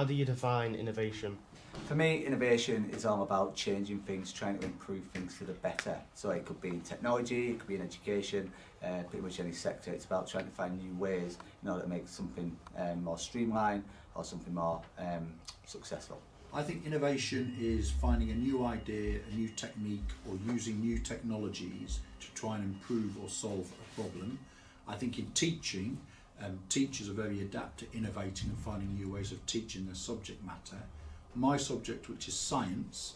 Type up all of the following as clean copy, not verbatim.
How do you define innovation? For me, innovation is all about changing things, trying to improve things for the better. So it could be in technology, it could be in education, pretty much any sector. It's about trying to find new ways in order to make something more streamlined or something more successful. I think innovation is finding a new idea, a new technique, or using new technologies to try and improve or solve a problem. I think in teaching, teachers are very adept to innovating and finding new ways of teaching their subject matter. My subject, which is science,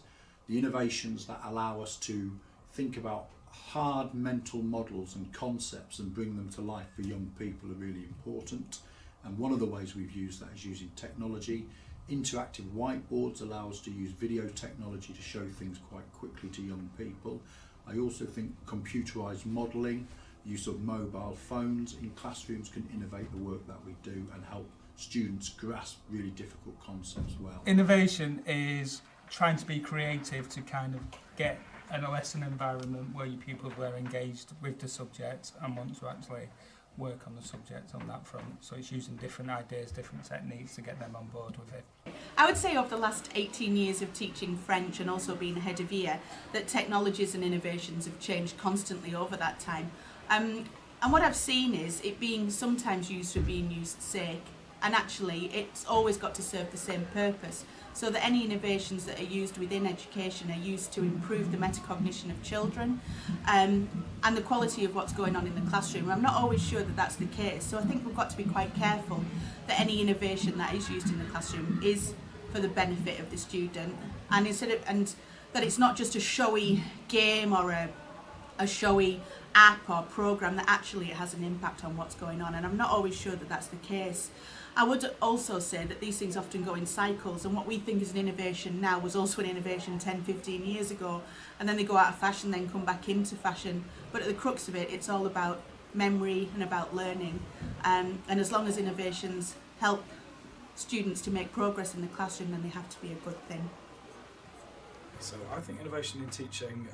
the innovations that allow us to think about hard mental models and concepts and bring them to life for young people are really important. And one of the ways we've used that is using technology. Interactive whiteboards allow us to use video technology to show things quite quickly to young people. I also think computerised modelling, use of mobile phones in classrooms can innovate the work that we do and help students grasp really difficult concepts well. Innovation is trying to be creative to kind of get a lesson environment where your pupils were engaged with the subject and want to actually work on the subject on that front. So it's using different ideas, different techniques to get them on board with it. I would say over the last 18 years of teaching French and also being head of year that technologies and innovations have changed constantly over that time. And what I've seen is it being sometimes used for being used sake, and actually it's always got to serve the same purpose, so that any innovations that are used within education are used to improve the metacognition of children and the quality of what's going on in the classroom. I'm not always sure that that's the case, so I think we've got to be quite careful that any innovation that is used in the classroom is for the benefit of the student, and that it's not just a showy game or a showy app or program, that actually it has an impact on what's going on, and I'm not always sure that that's the case. I would also say that these things often go in cycles, and what we think is an innovation now was also an innovation 10-15 years ago, and then they go out of fashion, then come back into fashion. But at the crux of it, it's all about memory and about learning, and as long as innovations help students to make progress in the classroom, then they have to be a good thing. So I think innovation in teaching,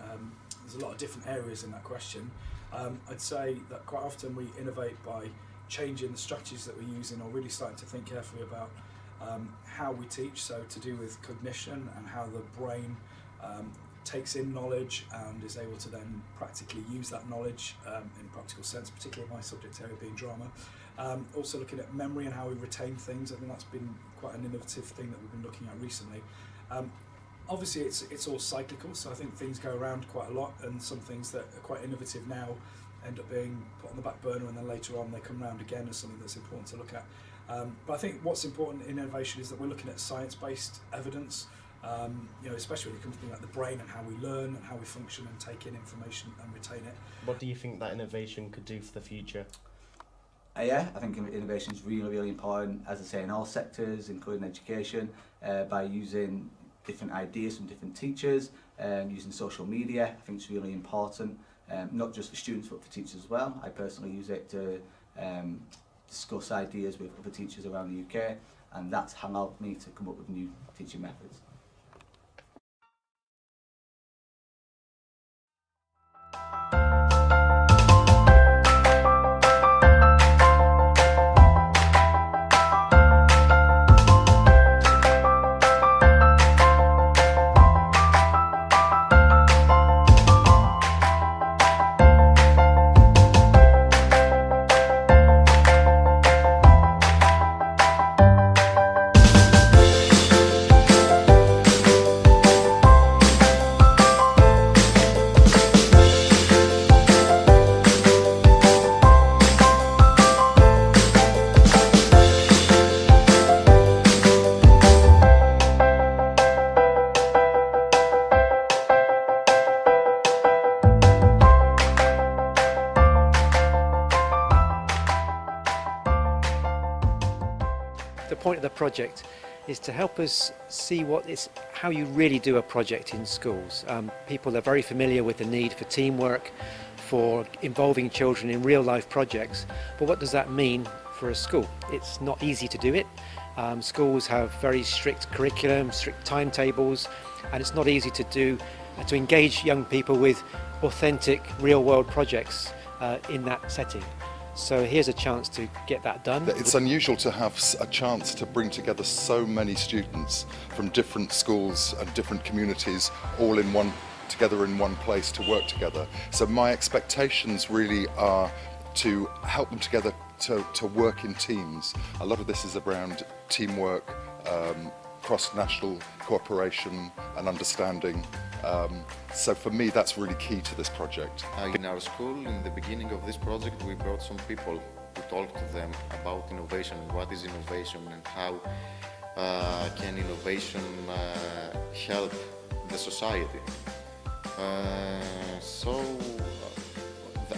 there's a lot of different areas in that question. I'd say that quite often we innovate by changing the strategies that we're using, or really starting to think carefully about how we teach, so to do with cognition and how the brain takes in knowledge and is able to then practically use that knowledge in a practical sense, particularly my subject area being drama. Also looking at memory and how we retain things. I think that's been quite an innovative thing that we've been looking at recently. Obviously it's all cyclical, so I think things go around quite a lot, and some things that are quite innovative now end up being put on the back burner, and then later on they come around again as something that's important to look at. But I think what's important in innovation is that we're looking at science-based evidence, especially when it comes to things like the brain and how we learn and how we function and take in information and retain it. What do you think that innovation could do for the future? Yeah, I think innovation is really, really important, as I say, in all sectors, including education, by using different ideas from different teachers, using social media. I think it's really important, not just for students but for teachers as well. I personally use it to discuss ideas with other teachers around the UK, and that's how helped me to come up with new teaching methods. The point of the project is to help us see how you really do a project in schools. People are very familiar with the need for teamwork, for involving children in real life projects, but what does that mean for a school? It's not easy to do it. Schools have very strict curriculum, strict timetables, and it's not easy to engage young people with authentic real world projects in that setting. So here's a chance to get that done. It's unusual to have a chance to bring together so many students from different schools and different communities all together in one place to work together. So my expectations really are to help them together to work in teams. A lot of this is around teamwork, cross-national cooperation and understanding. So for me, that's really key to this project. In our school, in the beginning of this project, we brought some people to talk to them about innovation, what is innovation and how can innovation help the society.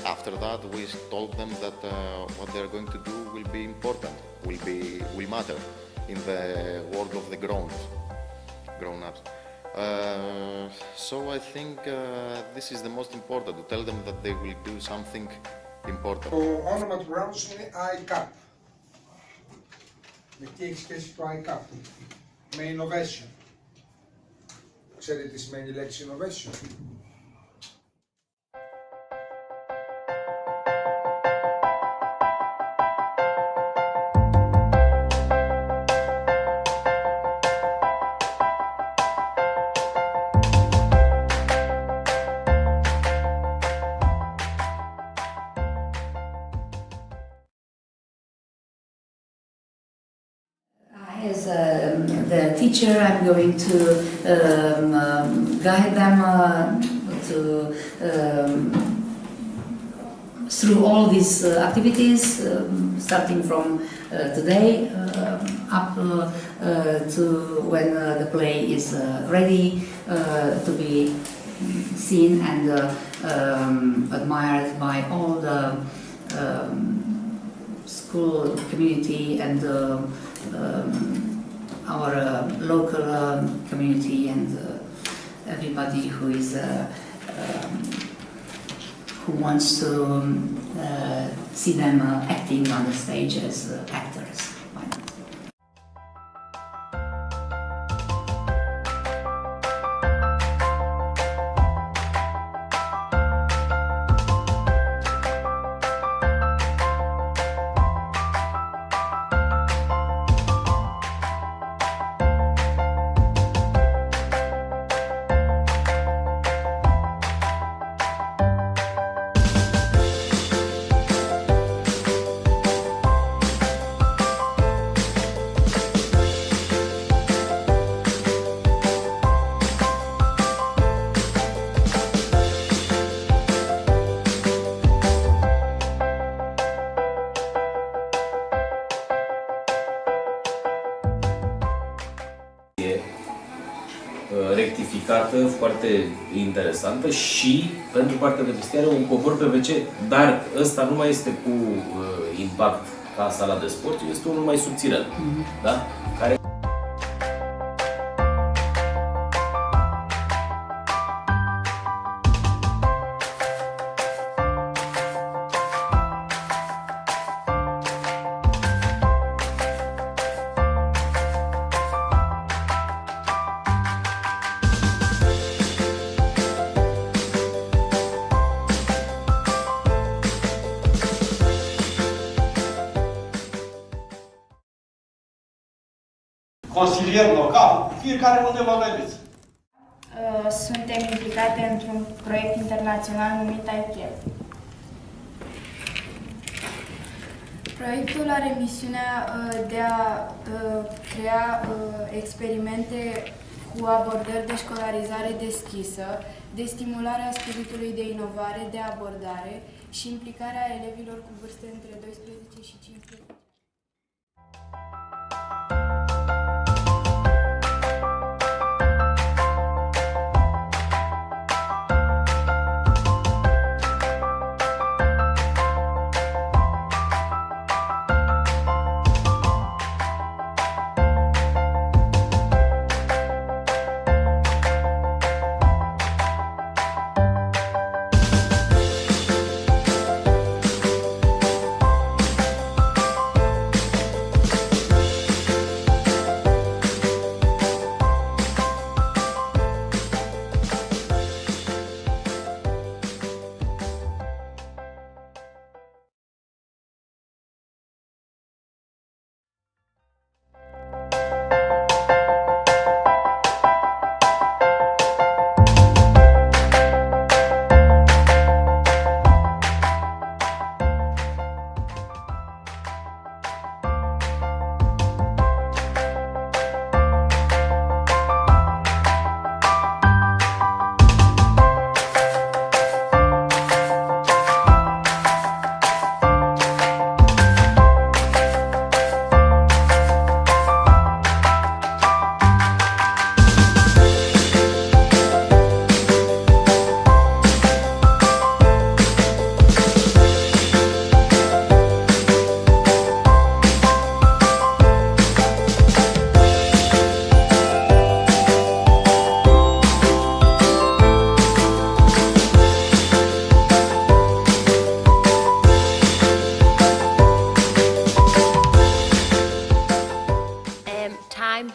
After that, we told them that what they're going to do will be important, will matter in the world of the grown-ups. So I think this is the most important, to tell them that they will do something important. Το όνομα του προγράμματος είναι iCAP. Με τι έχει σχέση το iCAP? Με innovation. Ξέρετε τι σημαίνει η λέξη innovation? As the teacher, I'm going to guide them through all these activities, starting from today up to when the play is ready to be seen and admired by all the school community and our local community and everybody who is who wants to see them acting on the stage as actors. rectificată, foarte interesantă și pentru partea de vestiare un covor PVC, dar ăsta nu mai este cu impact ca sala de sport, este unul mai subțirel, da? Care consilier local, fiecare unde vă vedeți. Suntem implicate într-un proiect internațional numit iCAP. Proiectul are misiunea de a crea experimente cu abordări de școlarizare deschisă, de stimularea spiritului de inovare, de abordare și implicarea elevilor cu vârste între 12 și 15.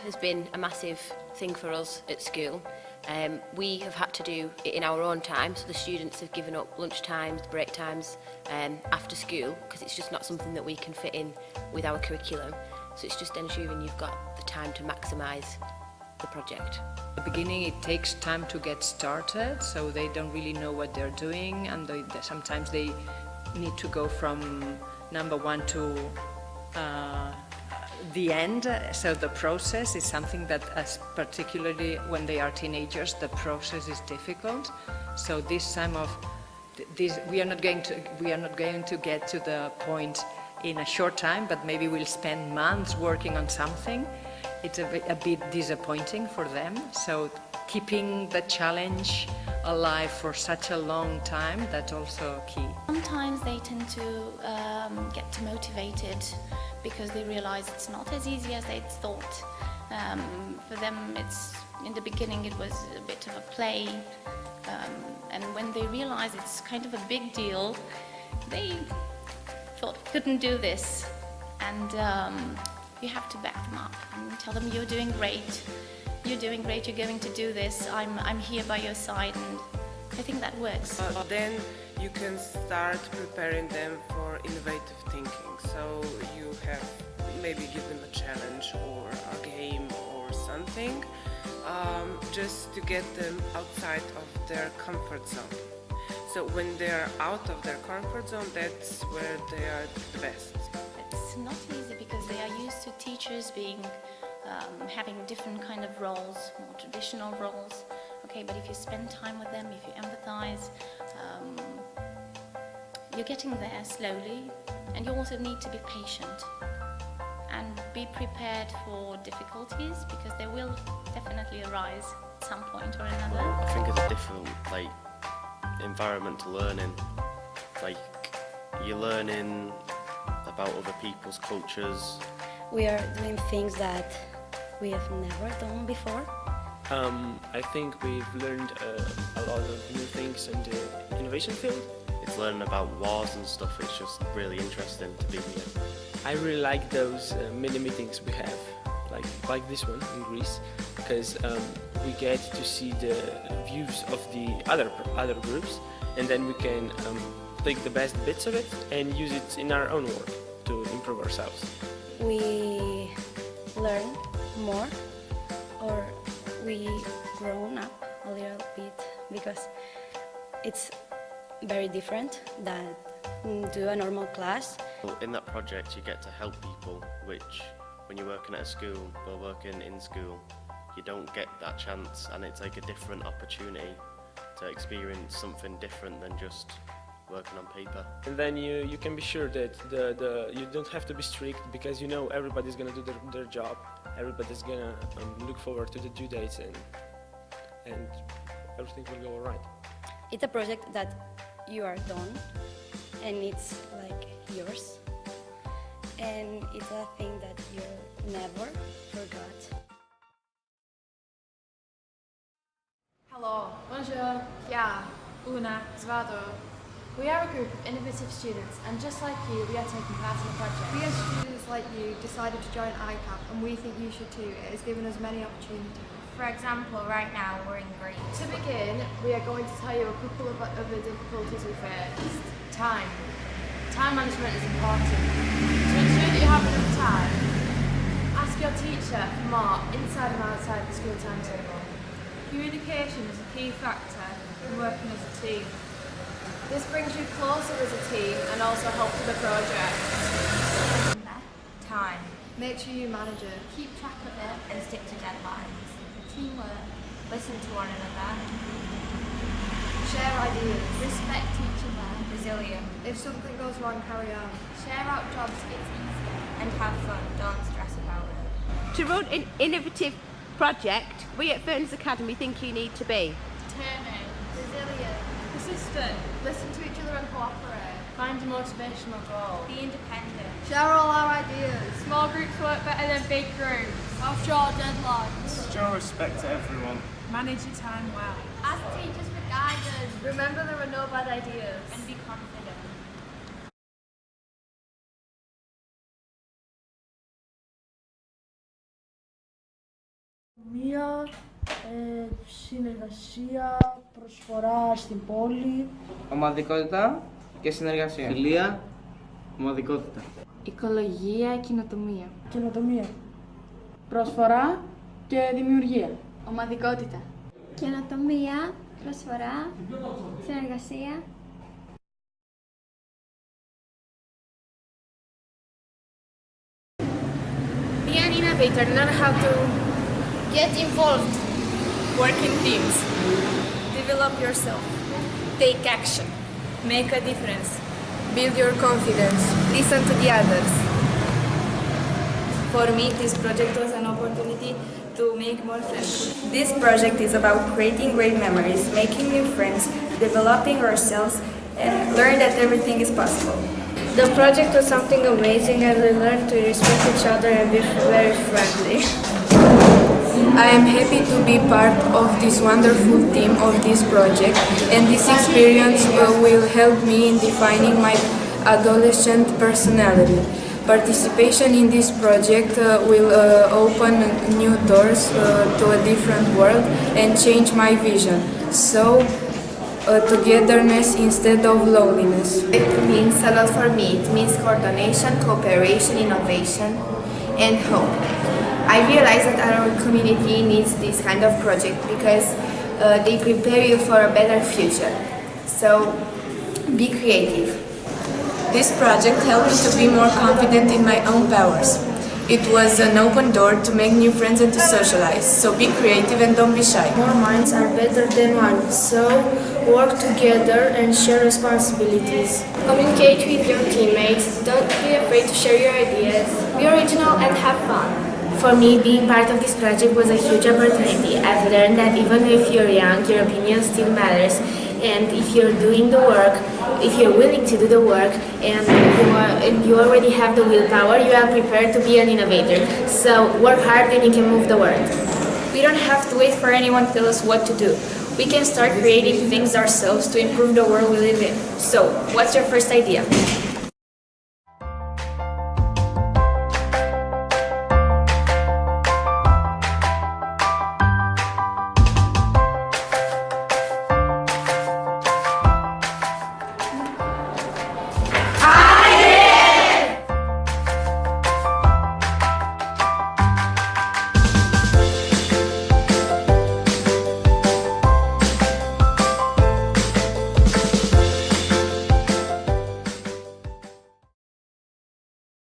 has been a massive thing for us at school. We have had to do it in our own time, so the students have given up lunch times, break times, after school, because it's just not something that we can fit in with our curriculum. So it's just ensuring you've got the time to maximise the project. At the beginning it takes time to get started, so they don't really know what they're doing, and sometimes they need to go from number one to the end. So the process is something that, particularly when they are teenagers, the process is difficult. So this time of this, we are not going to get to the point in a short time, but maybe we'll spend months working on something. It's a bit disappointing for them. So keeping the challenge alive for such a long time, that's also key. Sometimes they tend to get demotivated because they realize it's not as easy as they'd thought. For them, in the beginning it was a bit of a play, and when they realize it's kind of a big deal, they thought couldn't do this, and you have to back them up and tell them you're doing great, you're going to do this, I'm here by your side, and I think that works. Then you can start preparing them for innovative thinking. So you have maybe give them a challenge or a game or something, just to get them outside of their comfort zone. So when they're out of their comfort zone, that's where they are the best. It's not easy because they are used to teachers being having different kind of roles, more traditional roles. Okay, but if you spend time with them, if you empathize, you're getting there slowly, and you also need to be patient and be prepared for difficulties, because they will definitely arise at some point or another. Well, I think it's a different environment to learn in. You're learning about other people's cultures. We are doing things that we have never done before. I think we've learned a lot of new things in the innovation field. It's learning about wars and stuff. It's just really interesting to be here. I really like those mini meetings we have, like this one in Greece, because we get to see the views of the other groups, and then we can take the best bits of it and use it in our own work to improve ourselves. We learn more, or we grown up a little bit, because it's very different than do a normal class. In that project you get to help people, which when you're working at a school or working in school, you don't get that chance, and it's like a different opportunity to experience something different than just working on paper. And then you can be sure that you don't have to be strict, because you know everybody's going to do their job. Everybody's going to look forward to the due dates, and everything will go all right. It's a project that you are done, and it's like yours, and it's a thing that you never forgot. Hello, bonjour, yeah, una, zvado. We are a group of innovative students, and just like you, we are taking part in the project. We as students like you decided to join iCAP, and we think you should too. It has given us many opportunities. For example, right now we're in Greece. To begin, we are going to tell you a couple of the difficulties we faced. Time. Time management is important. To ensure that you have enough time, ask your teacher for more inside and outside the school timetable. Communication is a key factor in working as a team. This brings you closer as a team and also helps with the project. Time. Make sure you manage it. Keep track of it and stick to deadlines. Teamwork. Listen to one another. Share ideas. Respect each other. Resilient. If something goes wrong, carry on. Share out jobs, it's easier. And have fun, don't stress about it. To run an innovative project, we at Furness Academy think you need to be determined, resilient, persistent, listen to each other and cooperate, find a motivational goal, be independent, share all our ideas. Small groups work better than big groups, have short deadlines, show respect to everyone, manage your time well, ask teachers for guidance, remember there are no bad ideas, and be confident. Μία συνεργασία, προσφορά στην πόλη. Ομαδικότητα και συνεργασία. Φιλία, ομαδικότητα. Οικολογία, καινοτομία. Καινοτομία. Προσφορά και δημιουργία. Ομαδικότητα. Καινοτομία, προσφορά, συνεργασία. Be an innovator, learn how to get involved, work in teams, develop yourself, take action, make a difference, build your confidence, listen to the others. For me, this project was an opportunity to make more friends. This project is about creating great memories, making new friends, developing ourselves, and learn that everything is possible. The project was something amazing and we learned to respect each other and be very friendly. I am happy to be part of this wonderful team of this project, and this experience will help me in defining my adolescent personality. Participation in this project will open new doors to a different world and change my vision. So, togetherness instead of loneliness. It means a lot for me. It means coordination, cooperation, innovation, and hope. I realize that our community needs this kind of project because they prepare you for a better future. So, be creative. This project helped me to be more confident in my own powers. It was an open door to make new friends and to socialize. So be creative and don't be shy. More minds are better than one. So, work together and share responsibilities. Communicate with your teammates. Don't be afraid to share your ideas. Be original and have fun. For me, being part of this project was a huge opportunity. I've learned that even if you're young, your opinion still matters. And if you're doing the work, if you're willing to do the work, and you already have the willpower, you are prepared to be an innovator. So work hard and you can move the world. We don't have to wait for anyone to tell us what to do. We can start creating things ourselves to improve the world we live in. So, what's your first idea?